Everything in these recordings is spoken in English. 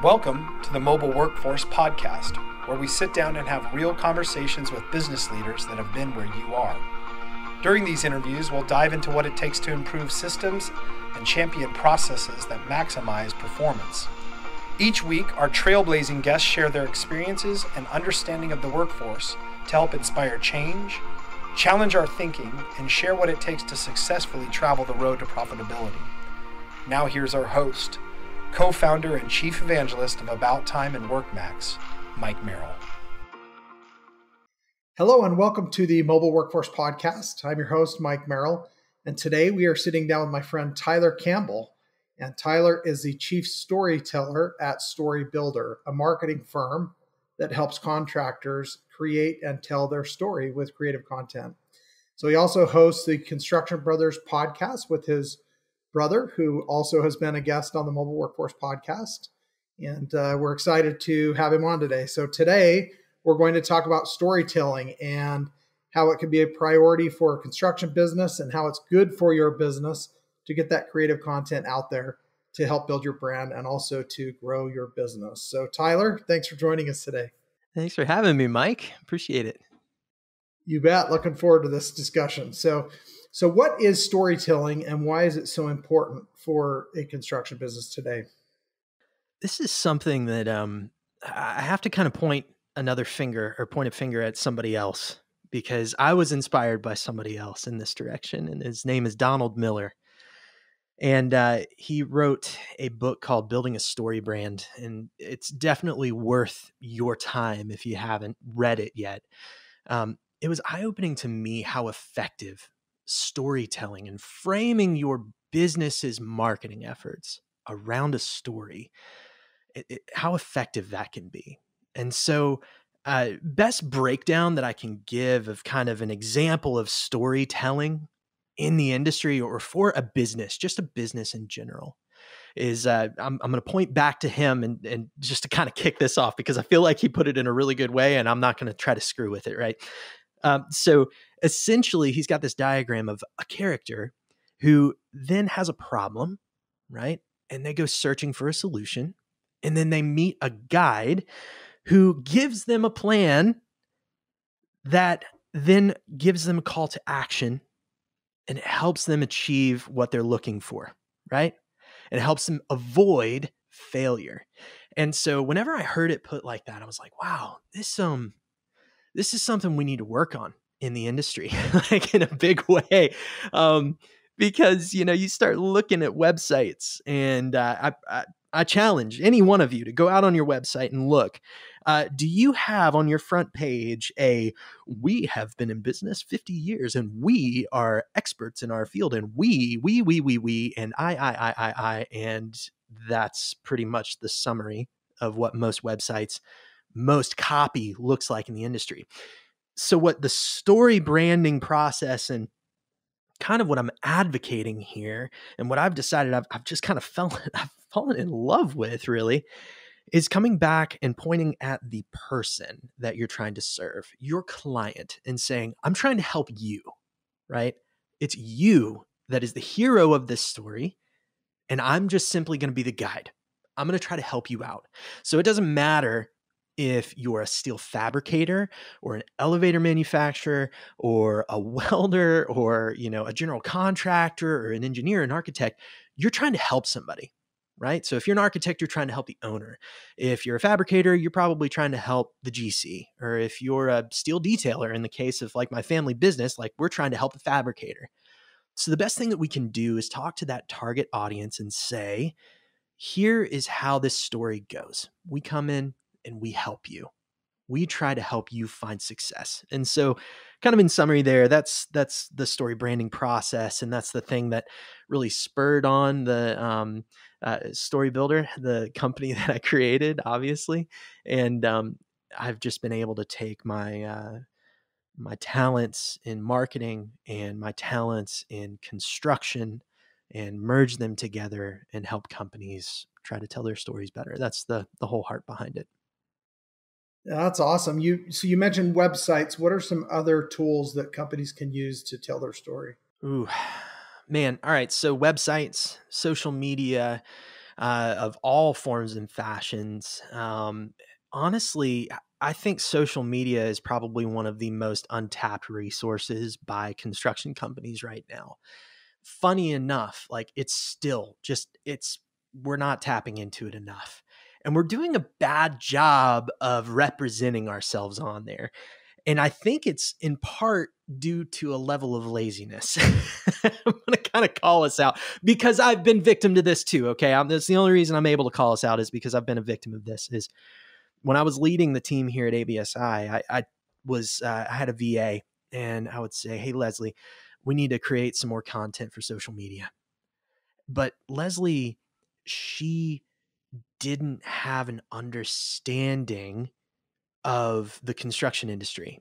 Welcome to the Mobile Workforce Podcast, where we sit down and have real conversations with business leaders that have been where you are. During these interviews, we'll dive into what it takes to improve systems and champion processes that maximize performance. Each week, our trailblazing guests share their experiences and understanding of the workforce to help inspire change, challenge our thinking, and share what it takes to successfully travel the road to profitability. Now here's our host, co-founder and chief evangelist of About Time and WorkMax, Mike Merrill. Hello and welcome to the Mobile Workforce Podcast. I'm your host, Mike Merrill, and today we are sitting down with my friend Tyler Campbell. And Tyler is the chief storyteller at Storybuilder, a marketing firm that helps contractors create and tell their story with creative content. So he also hosts the Construction Brothers podcast with his brother, who also has been a guest on the Mobile Workforce Podcast. And we're excited to have him on today. So today we're going to talk about storytelling and how it can be a priority for a construction business and how it's good for your business to get that creative content out there to help build your brand and also to grow your business. So Tyler, thanks for joining us today. Thanks for having me, Mike. Appreciate it. You bet. Looking forward to this discussion. So what is storytelling and why is it so important for a construction business today? This is something that I have to kind of point a finger at somebody else, because I was inspired by somebody else in this direction, and his name is Donald Miller. And he wrote a book called Building a Story Brand, and it's definitely worth your time if you haven't read it yet. It was eye-opening to me how effective storytelling and framing your business's marketing efforts around a story, how effective that can be. And so best breakdown that I can give of kind of an example of storytelling in the industry or for a business, just a business in general, is I'm going to point back to him and just to kind of kick this off, because I feel like he put it in a really good way and I'm not going to try to screw with it, right? So essentially, he's got this diagram of a character who then has a problem, right? And they go searching for a solution. And then they meet a guide who gives them a plan that then gives them a call to action, and it helps them achieve what they're looking for, right? And it helps them avoid failure. And so whenever I heard it put like that, I was like, wow, this is something we need to work on in the industry, like in a big way. Because, you start looking at websites, and I challenge any one of you to go out on your website and look. Do you have on your front page we have been in business 50 years and we are experts in our field, and we, and I, and that's pretty much the summary of what most websites, most copy looks like in the industry. So what the story branding process and kind of what I'm advocating here, and what I've decided I've just kind of fallen in love with, really, is coming back and pointing at the person that you're trying to serve, your client, and saying, I'm trying to help you, right? It's you that is the hero of this story, and I'm just simply going to be the guide. I'm going to try to help you out. So it doesn't matter if you're a steel fabricator or an elevator manufacturer or a welder or, a general contractor or an engineer, an architect, you're trying to help somebody, right? So if you're an architect, you're trying to help the owner. If you're a fabricator, you're probably trying to help the GC. Or if you're a steel detailer, in the case of like my family business, like we're trying to help the fabricator. So the best thing that we can do is talk to that target audience and say, here is how this story goes. We come in and we help you. We try to help you find success. And so kind of in summary there, that's the story branding process. And that's the thing that really spurred on the Storybuilder, the company that I created, obviously. And I've just been able to take my talents in marketing and my talents in construction and merge them together and help companies try to tell their stories better. That's the whole heart behind it. Yeah, that's awesome. So you mentioned websites. What are some other tools that companies can use to tell their story? Ooh, man. All right. So websites, social media, of all forms and fashions. Honestly, I think social media is probably one of the most untapped resources by construction companies right now. Funny enough, like it's still just, we're not tapping into it enough. And we're doing a bad job of representing ourselves on there. And I think it's in part due to a level of laziness. I'm going to kind of call us out because I've been victim to this too. Okay. That's the only reason I'm able to call us out is because I've been a victim of this. Is when I was leading the team here at ABSI, I had a VA and I would say, hey, Leslie, we need to create some more content for social media. But Leslie, she didn't have an understanding of the construction industry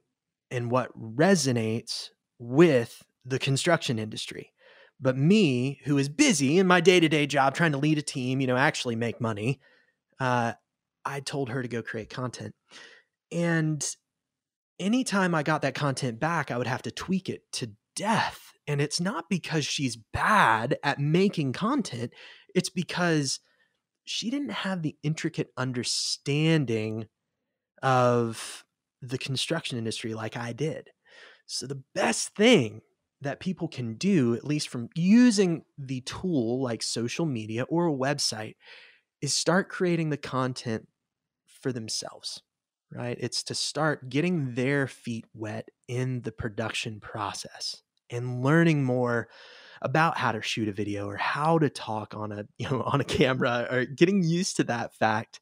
and what resonates with the construction industry. But me, who is busy in my day-to-day job trying to lead a team, actually make money, I told her to go create content. And anytime I got that content back, I would have to tweak it to death. And it's not because she's bad at making content. It's because she didn't have the intricate understanding of the construction industry like I did. So the best thing that people can do, at least from using the tool like social media or a website, is start creating the content for themselves, right? It's to start getting their feet wet in the production process and learning more about how to shoot a video or how to talk on a camera, or getting used to that fact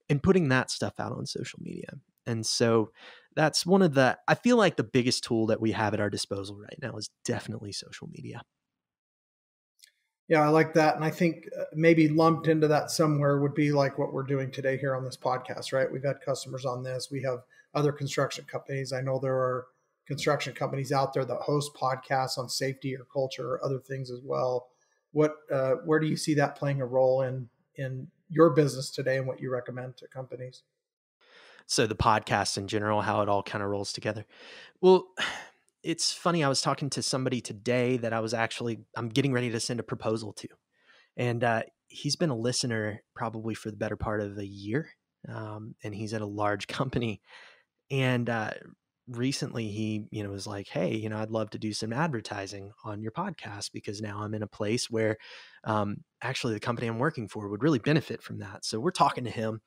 and putting that stuff out on social media. And so that's I feel like the biggest tool that we have at our disposal right now is definitely social media. Yeah, I like that. And I think maybe lumped into that somewhere would be like what we're doing today here on this podcast, right? We've had customers on this. We have other construction companies. I know there are construction companies out there that host podcasts on safety or culture or other things as well. Where do you see that playing a role in your business today and what you recommend to companies? So the podcast in general, how it all kind of rolls together. Well, it's funny. I was talking to somebody today that I'm getting ready to send a proposal to. And he's been a listener probably for the better part of a year. And he's at a large company. And recently he, was like, hey, I'd love to do some advertising on your podcast because now I'm in a place where actually the company I'm working for would really benefit from that. So we're talking to him.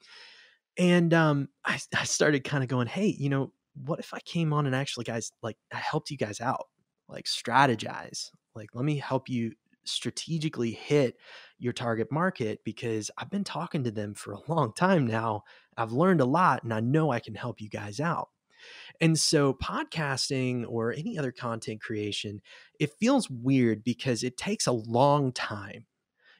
And I started kind of going, hey, what if I came on and actually, guys, like I helped you guys out, like strategize, like let me help you strategically hit your target market because I've been talking to them for a long time now. I've learned a lot and I know I can help you guys out. And so podcasting or any other content creation, it feels weird because it takes a long time.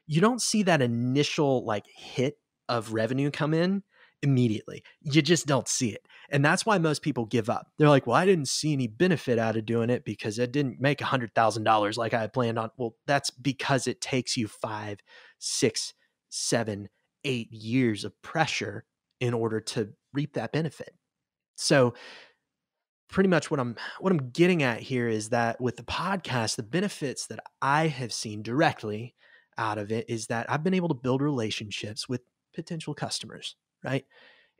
You don't see that initial like hit of revenue come in immediately. You just don't see it. And that's why most people give up. They're like, well, I didn't see any benefit out of doing it because it didn't make $100,000 like I had planned on. Well, that's because it takes you 5, 6, 7, 8 years of pressure in order to reap that benefit. So pretty much what I'm getting at here is that with the podcast, the benefits that I have seen directly out of it is that I've been able to build relationships with potential customers, right?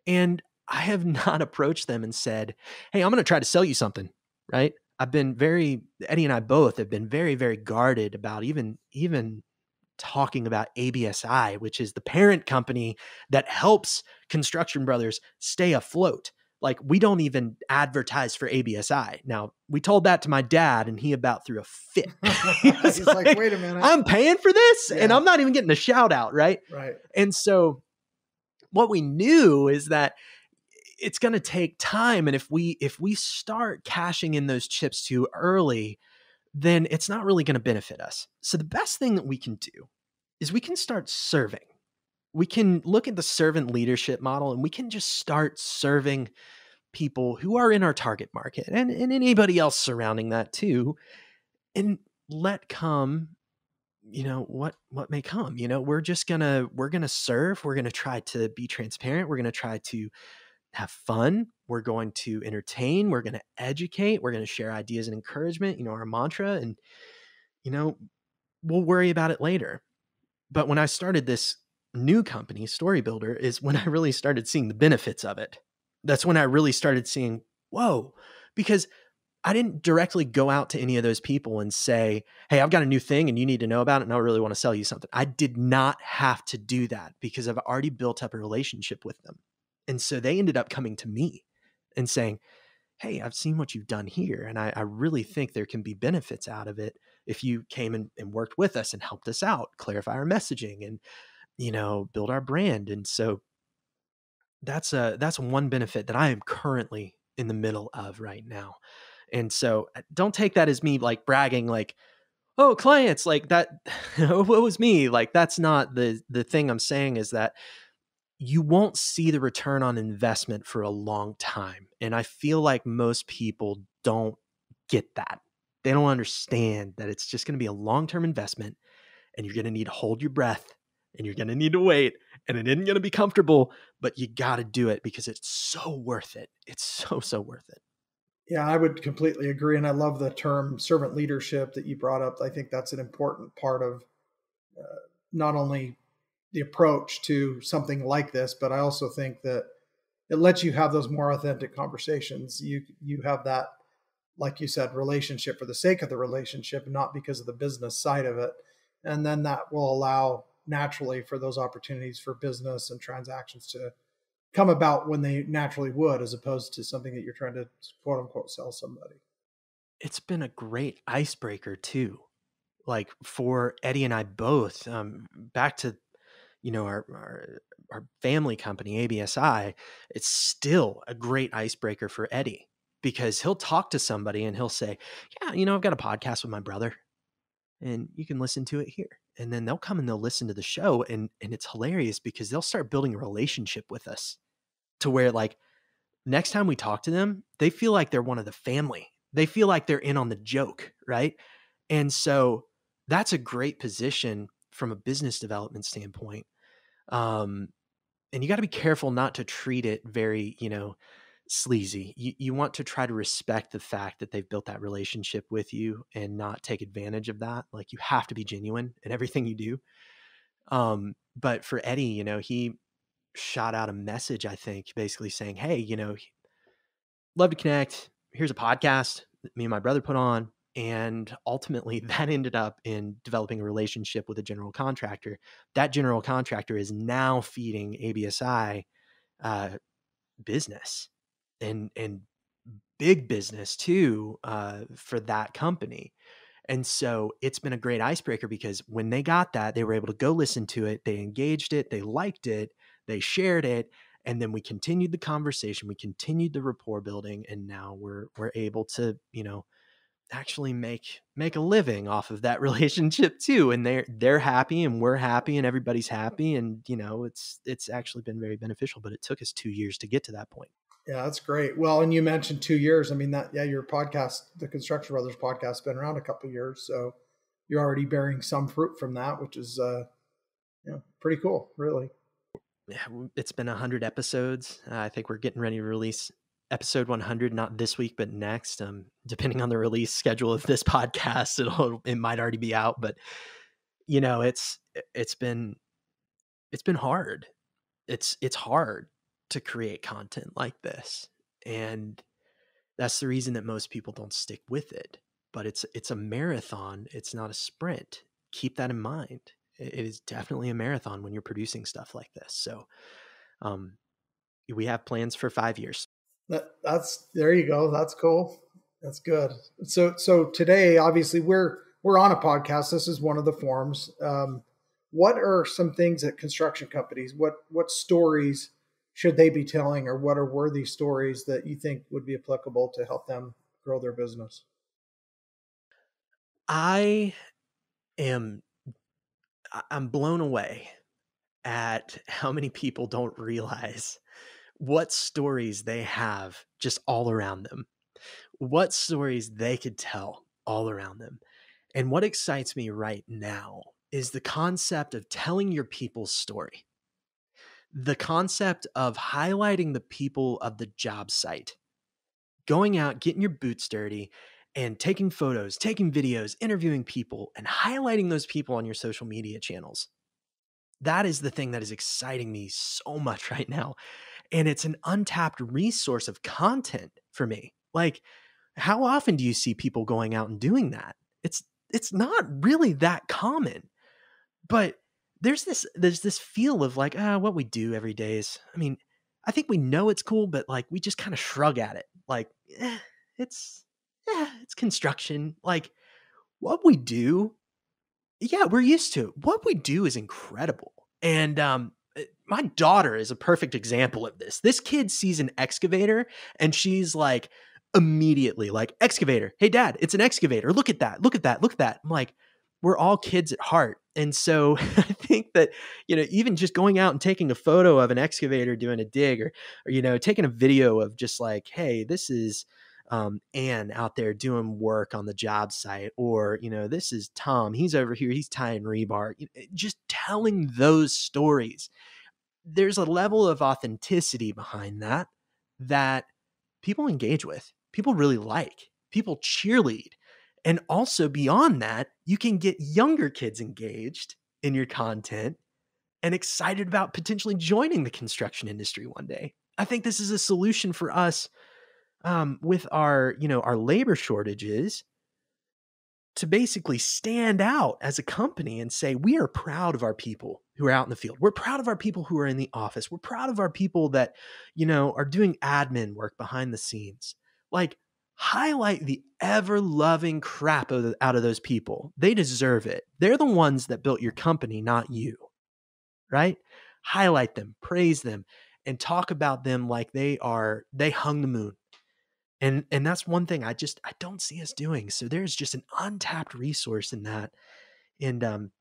And I have not approached them and said, hey, I'm going to try to sell you something, right? Eddie and I both have been very, very guarded about even talking about ABSI, which is the parent company that helps Construction Brothers stay afloat. Like we don't even advertise for ABSI. Now we told that to my dad and he about threw a fit. He's like, wait a minute. I'm paying for this and I'm not even getting a shout out. Right. Right. And so what we knew is that it's going to take time. And if we start cashing in those chips too early, then it's not really going to benefit us. So the best thing that we can do is we can start serving. We can look at the servant leadership model and we can just start serving people who are in our target market and anybody else surrounding that too, and let come, what may come. We're going to serve. We're going to try to be transparent. We're going to try to have fun. We're going to entertain. We're going to educate. We're going to share ideas and encouragement, our mantra, and, we'll worry about it later. But when I started this new company, Storybuilder, is when I really started seeing the benefits of it. That's when I really started seeing, whoa, because I didn't directly go out to any of those people and say, hey, I've got a new thing and you need to know about it, and I really want to sell you something. I did not have to do that because I've already built up a relationship with them. And so they ended up coming to me and saying, hey, I've seen what you've done here, and I really think there can be benefits out of it if you came and worked with us and helped us out, clarify our messaging and, build our brand. And so that's one benefit that I am currently in the middle of right now. And so don't take that as me like bragging, like, oh, clients like that. What was me? Like, that's not the thing I'm saying, is that you won't see the return on investment for a long time. And I feel like most people don't get that. They don't understand that it's just going to be a long-term investment, and you're going to need to hold your breath, and you're going to need to wait, and it isn't going to be comfortable, but you got to do it because it's so worth it. It's so worth it. Yeah, I would completely agree. And I love the term servant leadership that you brought up. I think that's an important part of not only the approach to something like this, but I also think that it lets you have those more authentic conversations. You have that, like you said, relationship for the sake of the relationship, not because of the business side of it. And then that will allow naturally for those opportunities for business and transactions to come about when they naturally would, as opposed to something that you're trying to quote unquote sell somebody. It's been a great icebreaker too. Like for Eddie and I both, back to, our family company, ABSI, it's still a great icebreaker for Eddie, because he'll talk to somebody and he'll say, yeah, I've got a podcast with my brother and you can listen to it here. And then they'll come and they'll listen to the show, and it's hilarious because they'll start building a relationship with us to where, like, next time we talk to them, they feel like they're one of the family. They feel like they're in on the joke, right? And so that's a great position from a business development standpoint. And you got to be careful not to treat it very, sleazy. You want to try to respect the fact that they've built that relationship with you and not take advantage of that. Like, you have to be genuine in everything you do. But for Eddie, he shot out a message, I think, basically saying, hey, love to connect. Here's a podcast that me and my brother put on. And ultimately that ended up in developing a relationship with a general contractor. That general contractor is now feeding ABSI business and big business too, for that company. And so it's been a great icebreaker because when they got that, they were able to go listen to it. They engaged it. They liked it. They shared it. And then we continued the conversation. We continued the rapport building. And now we're able to, actually make a living off of that relationship too. And they're happy and we're happy and everybody's happy. And, it's actually been very beneficial, but it took us 2 years to get to that point. Yeah, that's great. Well, and you mentioned 2 years. I mean, your podcast, the Construction Brothers podcast, has been around a couple of years. So you're already bearing some fruit from that, which is, pretty cool, really. Yeah, it's been 100 episodes. I think we're getting ready to release episode 100, not this week, but next. Depending on the release schedule of this podcast, it might already be out. But it's been hard. It's hard to create content like this, and that's the reason that most people don't stick with it. But it's a marathon. It's not a sprint. Keep that in mind. It is definitely a marathon when you're producing stuff like this. So, we have plans for 5 years. That's there you go. That's cool. That's good. So today, obviously, we're on a podcast. This is one of the forms. What are some things that construction companies? What stories should they be telling, or what are worthy stories that you think would be applicable to help them grow their business? I'm blown away at how many people don't realize what stories they have just all around them, what stories they could tell all around them. And what excites me right now is the concept of telling your people's story, the concept of highlighting the people of the job site, going out, getting your boots dirty, and taking photos, taking videos, interviewing people, and highlighting those people on your social media channels. That is the thing that is exciting me so much right now. And it's an untapped resource of content for me. Like, how often do you see people going out and doing that? It's not really that common. But there's this feel of like, what we do every day is, I mean, I think we know it's cool, but like we just kind of shrug at it. Like, it's it's construction. Like what we do, yeah, we're used to it. What we do is incredible. And my daughter is a perfect example of this. This kid sees an excavator and she's like immediately like, excavator. Hey dad, it's an excavator. Look at that. Look at that. Look at that. I'm like, we're all kids at heart. And so I think that, even just going out and taking a photo of an excavator doing a dig or taking a video of just like, hey, this is Ann out there doing work on the job site, or, this is Tom, he's over here, he's tying rebar, just telling those stories. There's a level of authenticity behind that people engage with, people really like, people cheerlead. And also beyond that, you can get younger kids engaged in your content and excited about potentially joining the construction industry one day. I think this is a solution for us with our labor shortages, to basically stand out as a company and say, we are proud of our people who are out in the field. We're proud of our people who are in the office. We're proud of our people that, are doing admin work behind the scenes. Like, highlight the ever-loving crap out of those people. They deserve it. They're the ones that built your company, not you, right? Highlight them, praise them, and talk about them like they hung the moon. And that's one thing I don't see us doing. So there's just an untapped resource in that. And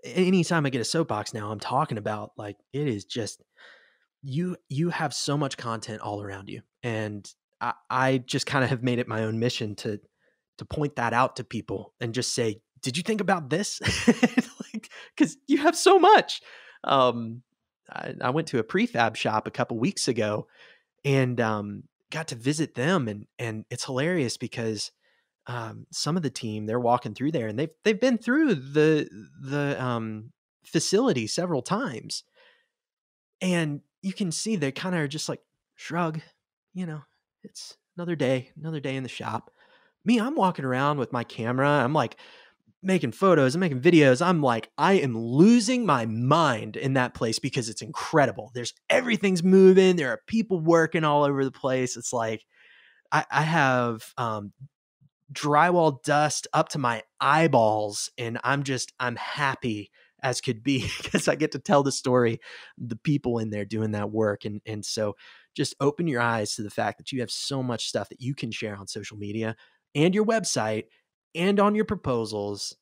anytime I get a soapbox now, I'm talking about, like, it is just, you have so much content all around you. And I just kind of have made it my own mission to point that out to people and just say, did you think about this? Like, because you have so much. I went to a prefab shop a couple weeks ago and got to visit them, and it's hilarious because some of the team, they're walking through there and they've been through the facility several times, and you can see they kind of are just like, shrug, it's another day in the shop. Me, I'm walking around with my camera, I'm like making photos, I'm making videos. I'm like, I am losing my mind in that place because it's incredible. Everything's moving. There are people working all over the place. It's like, I have drywall dust up to my eyeballs, and I'm happy as could be because I get to tell the story, the people in there doing that work. And so just open your eyes to the fact that you have so much stuff that you can share on social media and your website and on your proposals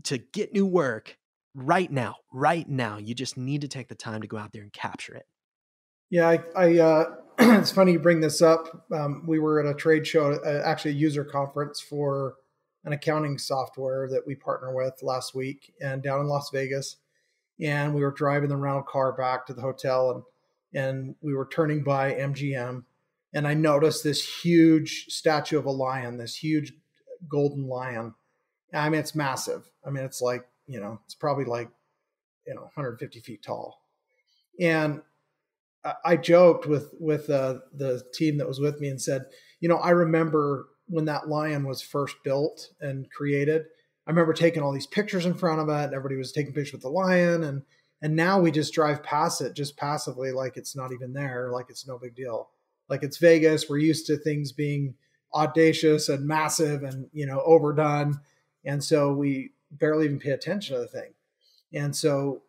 to get new work right now. You just need to take the time to go out there and capture it. Yeah, I it's funny you bring this up. We were at a trade show, actually a user conference for an accounting software that we partner with last week, and down in Las Vegas. And we were driving the rental car back to the hotel, and we were turning by MGM, and I noticed this huge statue of a lion, this huge golden lion. I mean, it's massive. I mean, it's like, it's probably like, 150 feet tall. And I joked with the team that was with me and said, I remember when that lion was first built and created. I remember taking all these pictures in front of it, and everybody was taking pictures with the lion. And now we just drive past it just passively, like it's not even there, like it's no big deal. Like, it's Vegas. We're used to things being audacious and massive and, overdone. And so we barely even pay attention to the thing. And so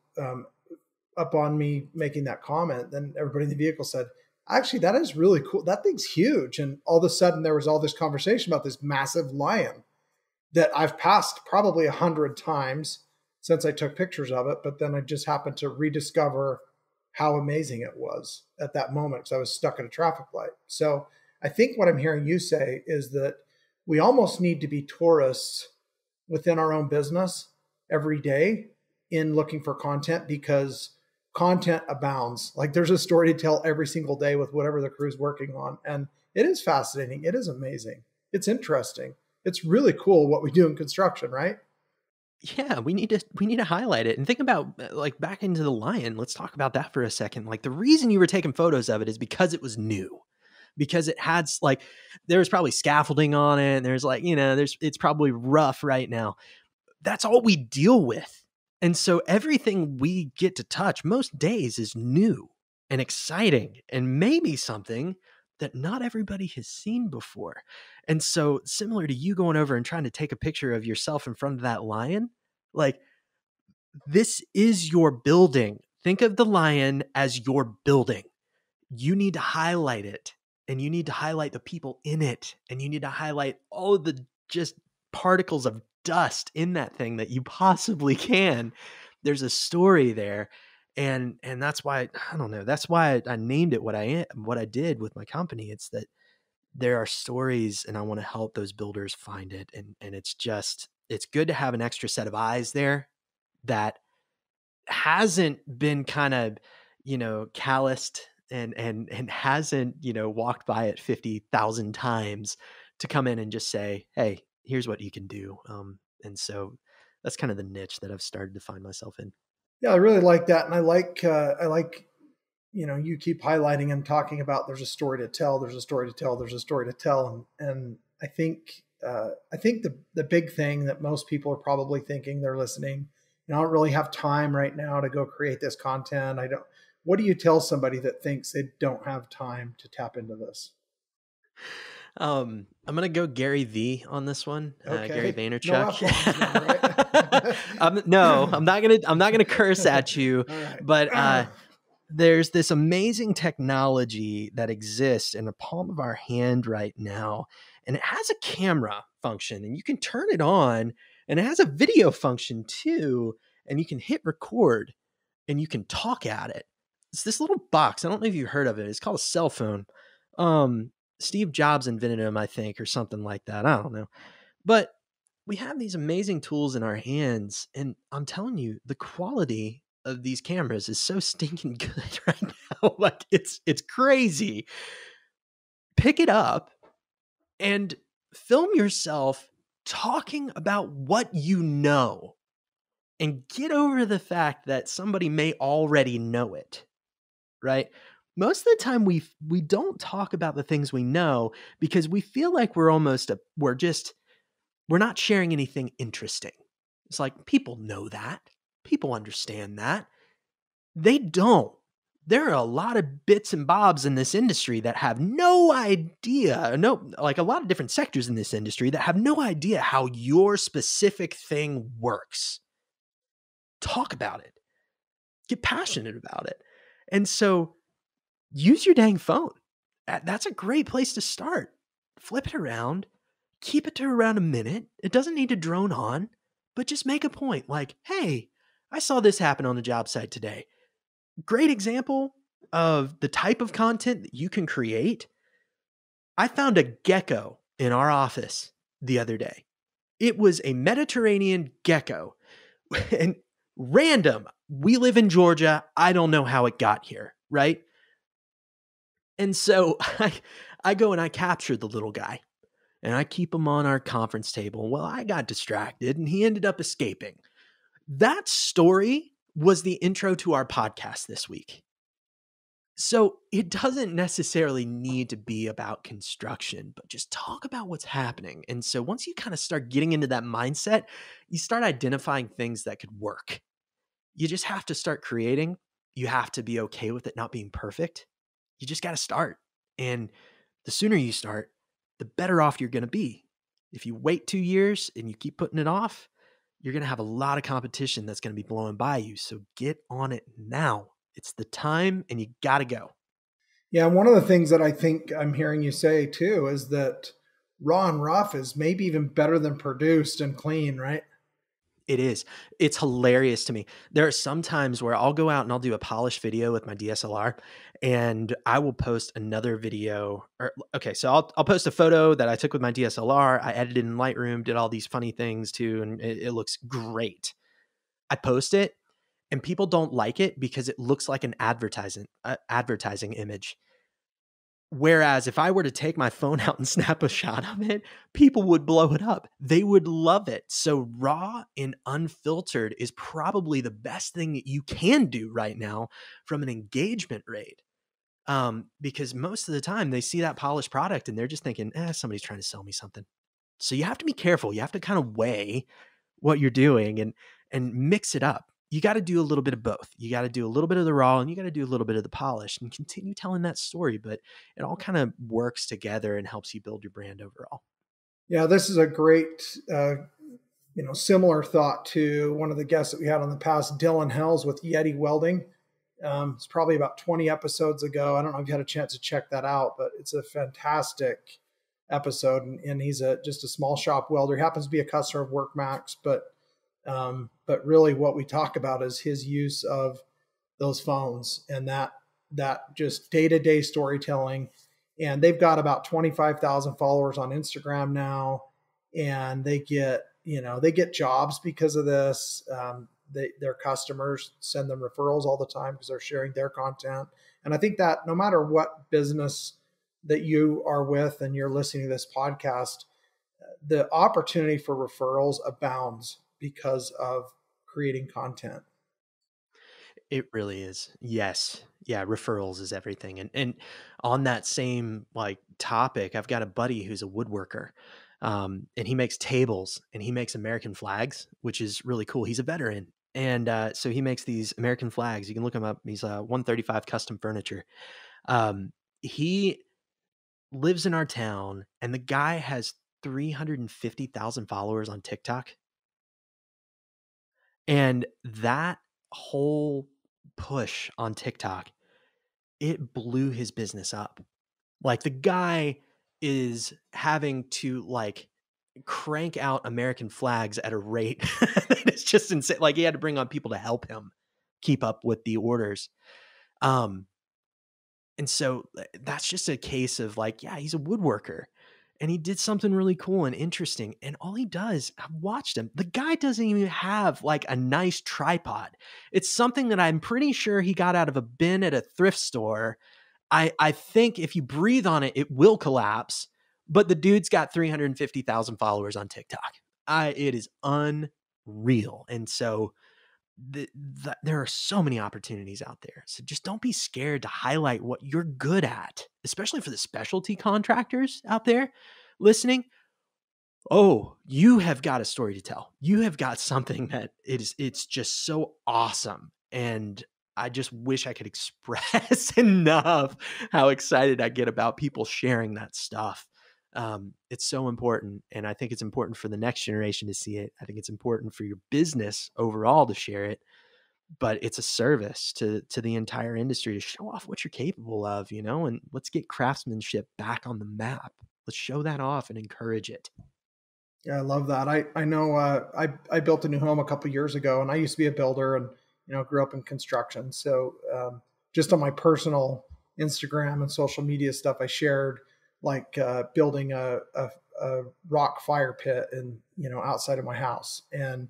upon me making that comment, then everybody in the vehicle said, actually, that is really cool. That thing's huge. And all of a sudden there was all this conversation about this massive lion that I've passed probably 100 times since I took pictures of it. But then I just happened to rediscover how amazing it was at that moment because I was stuck at a traffic light. So I think what I'm hearing you say is that we almost need to be tourists within our own business every day in looking for content, because content abounds. Like, there's a story to tell every single day with whatever the crew's working on. And it is fascinating. It is amazing. It's interesting. It's really cool what we do in construction, right? Yeah, we need to highlight it and think about like back into the lion. Let's talk about that for a second. Like the reason you were taking photos of it is because it was new, because it had like there was probably scaffolding on it. And there's like it's probably rough right now. That's all we deal with, and so everything we get to touch most days is new and exciting, and maybe something that not everybody has seen before. And so, similar to you going over and trying to take a picture of yourself in front of that lion, like this is your building. Think of the lion as your building. You need to highlight it, and you need to highlight the people in it, and you need to highlight all of the just particles of dust in that thing that you possibly can. There's a story there. And that's why I don't know. That's why I named it what I did with my company. It's that there are stories, and I want to help those builders find it. And it's good to have an extra set of eyes there that hasn't been kind of, calloused and hasn't, walked by it 50,000 times to come in and just say, hey, here's what you can do. And so that's kind of the niche that I've started to find myself in. Yeah, I really like that, and I like you keep highlighting and talking about there's a story to tell, there's a story to tell, there's a story to tell, and I think the big thing that most people are probably thinking, they're listening, I don't really have time right now to go create this content. I don't. What do you tell somebody that thinks they don't have time to tap into this? I'm gonna go Gary V on this one. Gary Okay, no Vaynerchuk. F-bombs now, right? No, I'm not gonna curse at you, All right. but there's this amazing technology that exists in the palm of our hand right now, and it has a camera function, and you can turn it on, and it has a video function too, and you can hit record, and you can talk at it. It's this little box. I don't know if you've heard of it. It's called a cell phone. Um, Steve Jobs invented them, I think, or something like that. I don't know. But we have these amazing tools in our hands, and I'm telling you, the quality of these cameras is so stinking good right now. Like it's crazy. Pick it up and film yourself talking about what you know, and get over the fact that somebody may already know it, right? Most of the time we don't talk about the things we know because we feel like we're not sharing anything interesting. It's like people know that. People understand that. They don't. There are a lot of bits and bobs in this industry that have no idea, like a lot of different sectors in this industry that have no idea how your specific thing works. Talk about it. Get passionate about it. And so use your dang phone. That's a great place to start. Flip it around. Keep it to around a minute. It doesn't need to drone on, but just make a point like, hey, I saw this happen on the job site today. Great example of the type of content that you can create. I found a gecko in our office the other day. It was a Mediterranean gecko and random. We live in Georgia. I don't know how it got here, right? And so I go and I capture the little guy and I keep him on our conference table. Well, I got distracted and he ended up escaping. That story was the intro to our podcast this week. So it doesn't necessarily need to be about construction, but just talk about what's happening. And so once you kind of start getting into that mindset, you start identifying things that could work. You just have to start creating. You have to be okay with it not being perfect. You just got to start. And the sooner you start, the better off you're going to be. If you wait 2 years and you keep putting it off, you're going to have a lot of competition that's going to be blowing by you. So get on it now. It's the time and you got to go. Yeah, one of the things that I think I'm hearing you say too is that raw and rough is maybe even better than produced and clean, right? It is. It's hilarious to me. There are some times where I'll go out and I'll do a polished video with my DSLR and I will post another video. So I'll post a photo that I took with my DSLR. I edited in Lightroom, did all these funny things too, and it looks great. I post it and people don't like it because it looks like an advertising image. Whereas if I were to take my phone out and snap a shot of it, people would blow it up. They would love it. So raw and unfiltered is probably the best thing that you can do right now from an engagement rate. Because most of the time they see that polished product and they're just thinking, somebody's trying to sell me something. So you have to be careful. You have to kind of weigh what you're doing and mix it up. You got to do a little bit of both. You got to do a little bit of the raw and you got to do a little bit of the polished and continue telling that story. But it all kind of works together and helps you build your brand overall. Yeah, this is a great, similar thought to one of the guests that we had on the past, Dylan Hells with Yeti Welding. It's probably about 20 episodes ago. I don't know if you had a chance to check that out, but it's a fantastic episode. And he's just a small shop welder. He happens to be a customer of WorkMax, but really what we talk about is his use of those phones and that just day-to-day storytelling. And they've got about 25,000 followers on Instagram now. And they get jobs because of this. Their customers send them referrals all the time because they're sharing their content. And I think that no matter what business that you are with and you're listening to this podcast, the opportunity for referrals abounds because of creating content. It really is. Yes. Yeah. Referrals is everything. And on that same topic, I've got a buddy who's a woodworker. And he makes tables and he makes American flags, which is really cool. He's a veteran. And so he makes these American flags. You can look him up. He's 135 Custom Furniture. He lives in our town and the guy has 350,000 followers on TikTok. And that whole push on TikTok, it blew his business up. The guy is having to crank out American flags at a rate that is just insane. He had to bring on people to help him keep up with the orders. And so that's just a case of he's a woodworker and he did something really cool and interesting. And all he does, I've watched him. The guy doesn't even have a nice tripod. It's something that I'm pretty sure he got out of a bin at a thrift store. I think if you breathe on it, it will collapse. But the dude's got 350,000 followers on TikTok. It is unreal. And so there are so many opportunities out there. So just don't be scared to highlight what you're good at, especially for the specialty contractors out there listening. Oh, you have got a story to tell. You have got something that it's just so awesome. And I just wish I could express enough how excited I get about people sharing that stuff. It's so important. And I think it's important for the next generation to see it. I think it's important for your business overall to share it, but it's a service to the entire industry to show off what you're capable of, and let's get craftsmanship back on the map. Let's show that off and encourage it. Yeah, I love that. I know I built a new home a couple of years ago, and I used to be a builder and grew up in construction. So just on my personal Instagram and social media stuff, I shared building a rock fire pit and outside of my house, and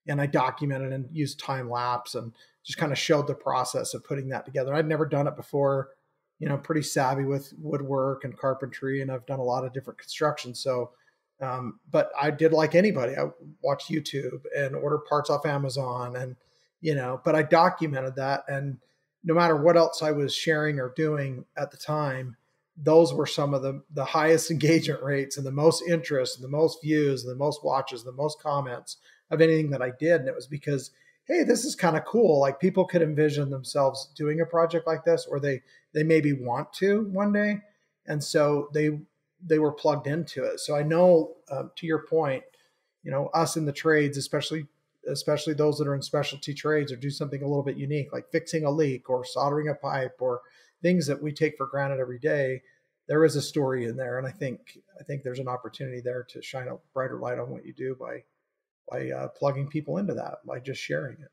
I documented and used time lapse and just kind of showed the process of putting that together. I'd never done it before. Pretty savvy with woodwork and carpentry, and I've done a lot of different construction. So, but I did like anybody. I watched YouTube and ordered parts off Amazon, and but I documented that, and no matter what else I was sharing or doing at the time, those were some of the highest engagement rates and the most interest and the most views and the most watches, the most comments of anything that I did. And it was because, hey, this is kind of cool. People could envision themselves doing a project like this, or they maybe want to one day. And so they were plugged into it. So I know, to your point, us in the trades, especially those that are in specialty trades, or do something a little bit unique, like fixing a leak or soldering a pipe or things that we take for granted every day. There is a story in there. And I think there's an opportunity there to shine a brighter light on what you do by plugging people into that, by just sharing it.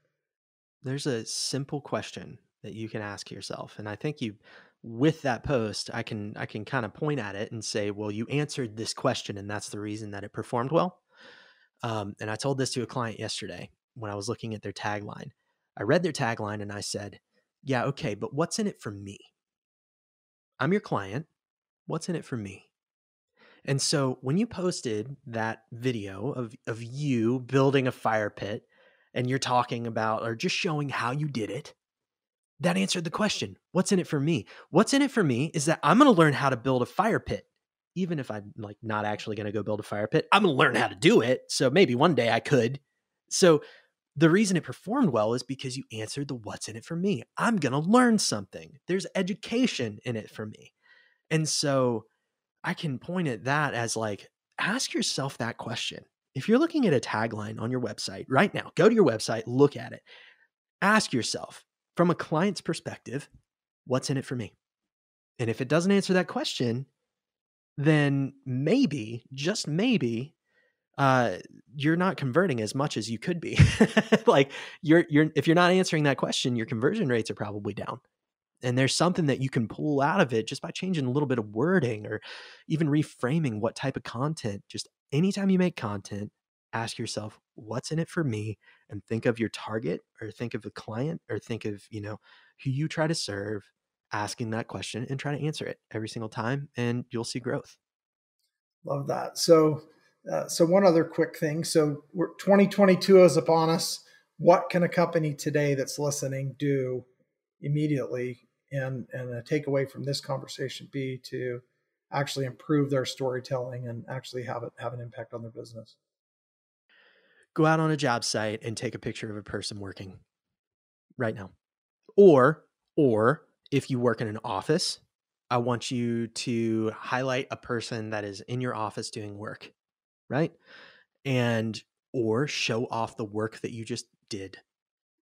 There's a simple question that you can ask yourself. And I think with that post, I can kind of point at it and say, well, you answered this question and that's the reason that it performed well. And I told this to a client yesterday when I was looking at their tagline. I read their tagline and I said, yeah, okay, but what's in it for me? I'm your client. What's in it for me? And so when you posted that video of you building a fire pit and you're talking about or just showing how you did it, that answered the question. What's in it for me? What's in it for me is that I'm going to learn how to build a fire pit. Even if I'm like not actually going to go build a fire pit, I'm going to learn how to do it. So maybe one day I could. So the reason it performed well is because you answered the what's in it for me. I'm going to learn something. There's education in it for me. And so I can point at that as like, ask yourself that question. If you're looking at a tagline on your website right now, go to your website, look at it. Ask yourself, from a client's perspective, what's in it for me? And if it doesn't answer that question, then maybe, just maybe, you're not converting as much as you could be. Like if you're not answering that question, your conversion rates are probably down. And there's something that you can pull out of it just by changing a little bit of wording or even reframing what type of content. Just anytime you make content, ask yourself, what's in it for me? And think of your target or think of the client or think of, who you try to serve, asking that question and try to answer it every single time. And you'll see growth. Love that. So one other quick thing. So 2022 is upon us. What can a company today that's listening do immediately and a takeaway from this conversation be to actually improve their storytelling and actually have an impact on their business? Go out on a job site and take a picture of a person working right now. Or if you work in an office, I want you to highlight a person that is in your office doing work, right? Or show off the work that you just did.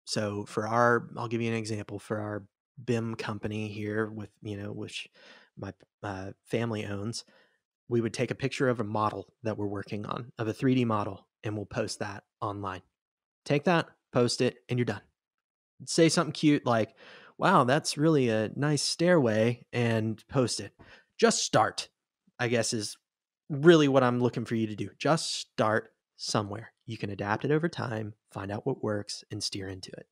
So I'll give you an example for our BIM company here with, which my family owns, we would take a picture of a model that we're working on, of a 3D model, and we'll post that online. Take that, post it, and you're done. Say something cute like, wow, that's really a nice stairway, and post it. Just start, I guess, is really what I'm looking for you to do. Just start somewhere. You can adapt it over time, find out what works, and steer into it.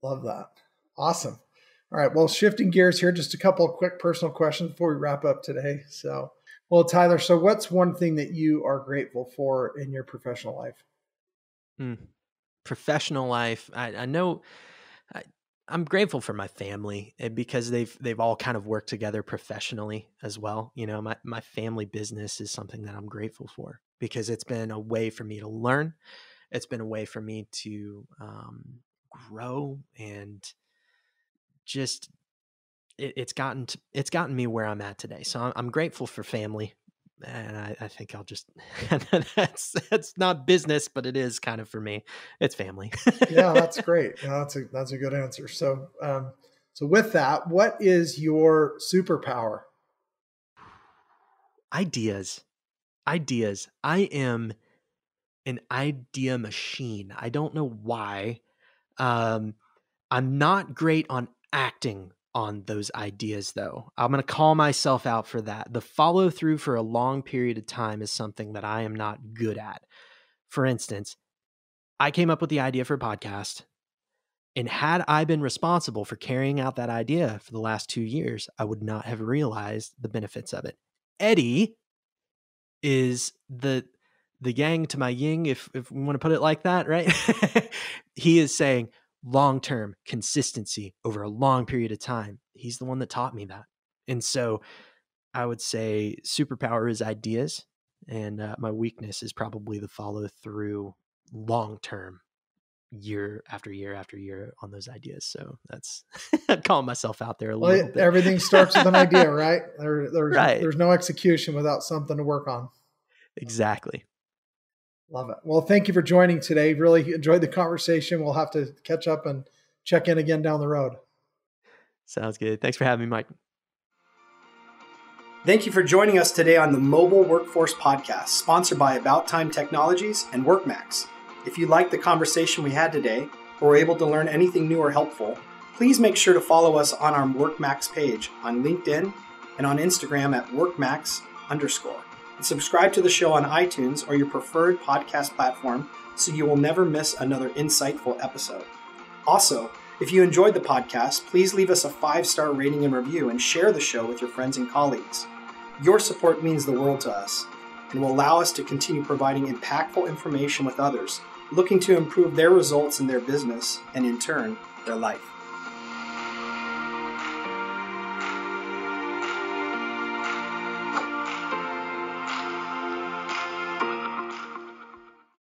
Love that. Awesome. All right. Well, shifting gears here, just a couple of quick personal questions before we wrap up today. So, well, Tyler, so what's one thing that you are grateful for in your professional life? Professional life. I know I'm grateful for my family because they've all kind of worked together professionally as well. My family business is something that I'm grateful for because it's been a way for me to learn. It's been a way for me to grow and just it's gotten me where I'm at today. So I'm grateful for family. And I think I'll just that's not business, but it is kind of for me. It's family. Yeah, that's great. That's a good answer. So with that, what is your superpower? Ideas. I am an idea machine. I don't know why. I'm not great on acting on those ideas, though. I'm going to call myself out for that. The follow through for a long period of time is something that I am not good at. For instance, I came up with the idea for a podcast, and had I been responsible for carrying out that idea for the last 2 years, I would not have realized the benefits of it. Eddie is the yang to my yin, if we want to put it like that, right? He is saying, long-term consistency over a long period of time. He's the one that taught me that. And so I would say superpower is ideas. And my weakness is probably the follow through long-term, year after year after year on those ideas. So that's I'm calling myself out there a little bit. Everything starts with an idea, right? Right. There's no execution without something to work on. Exactly. Love it. Well, thank you for joining today. Really enjoyed the conversation. We'll have to catch up and check in again down the road. Sounds good. Thanks for having me, Mike. Thank you for joining us today on the Mobile Workforce Podcast, sponsored by About Time Technologies and WorkMax. If you liked the conversation we had today or were able to learn anything new or helpful, please make sure to follow us on our WorkMax page on LinkedIn and on Instagram at WorkMax_. And subscribe to the show on iTunes or your preferred podcast platform so you will never miss another insightful episode. Also, If you enjoyed the podcast, please leave us a 5-star rating and review and share the show with your friends and colleagues. Your support means the world to us and will allow us to continue providing impactful information with others looking to improve their results in their business and, in turn, their life.